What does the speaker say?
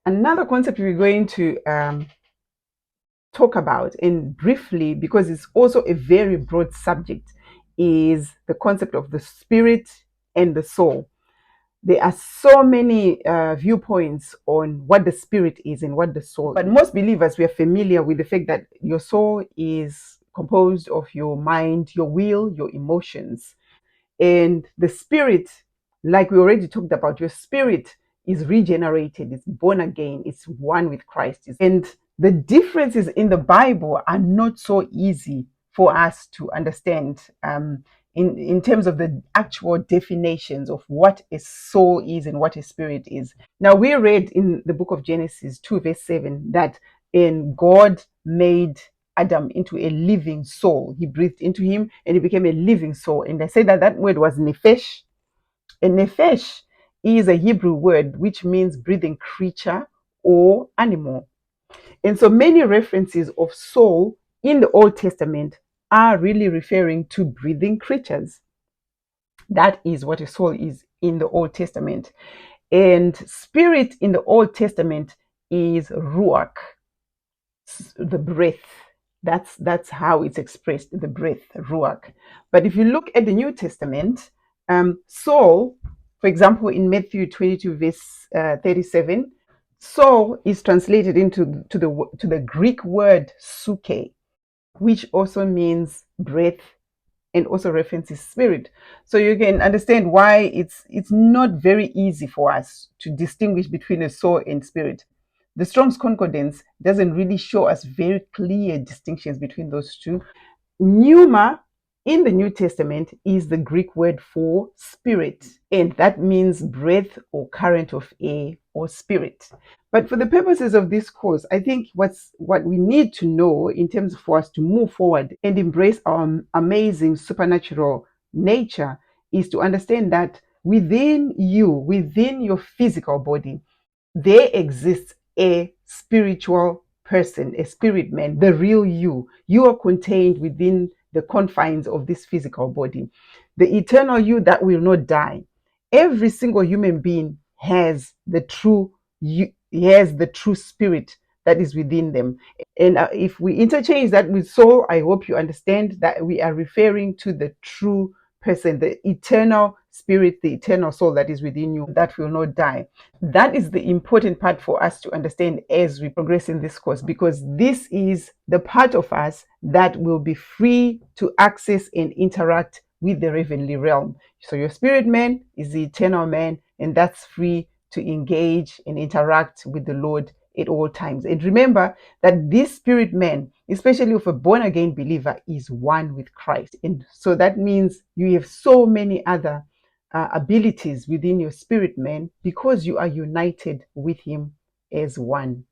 Another concept we're going to talk about, and briefly, because it's also a very broad subject, is the concept of the spirit and the soul. There are so many viewpoints on what the spirit is and what the soul is. But most believers, we are familiar with the fact that your soul is composed of your mind, your will, your emotions. And the spirit, like we already talked about, your spirit is regenerated, it's born again, it's one with Christ. And the differences in the Bible are not so easy for us to understand in terms of the actual definitions of what a soul is and what a spirit is. Now, we read in the book of Genesis 2, verse 7, that in God made Adam into a living soul. He breathed into him and he became a living soul. And they said that that word was nephesh. And nephesh is a Hebrew word which means breathing creature or animal. And so many references of soul in the Old Testament are really referring to breathing creatures. That is what a soul is in the Old Testament. And spirit in the Old Testament is ruach, the breath. That's how it's expressed, the breath, ruach. But if you look at the New Testament, soul, for example, in Matthew 22, verse 37, soul is translated into to the Greek word suke, which also means breath and also references spirit. So you can understand why it's not very easy for us to distinguish between a soul and spirit. The Strong's Concordance doesn't really show us very clear distinctions between those two. Pneuma in the New Testament is the Greek word for spirit, and that means breath or current of air or spirit. But for the purposes of this course, I think what we need to know in terms for us to move forward and embrace our amazing supernatural nature is to understand that within you, within your physical body, there exists a spiritual person, a spirit man, the real you. You are contained within the confines of this physical body, the eternal you that will not die. Every single human being has the true you, has the true spirit that is within them. And if we interchange that with soul, I hope you understand that we are referring to the true person, the eternal spirit, the eternal soul that is within you that will not die. That is the important part for us to understand as we progress in this course, because this is the part of us that will be free to access and interact with the heavenly realm. So your spirit man is the eternal man, and that's free to engage and interact with the Lord at all times. And remember that this spirit man, especially of a born again believer, is one with Christ. And so that means you have so many other abilities within your spirit man because you are united with him as one.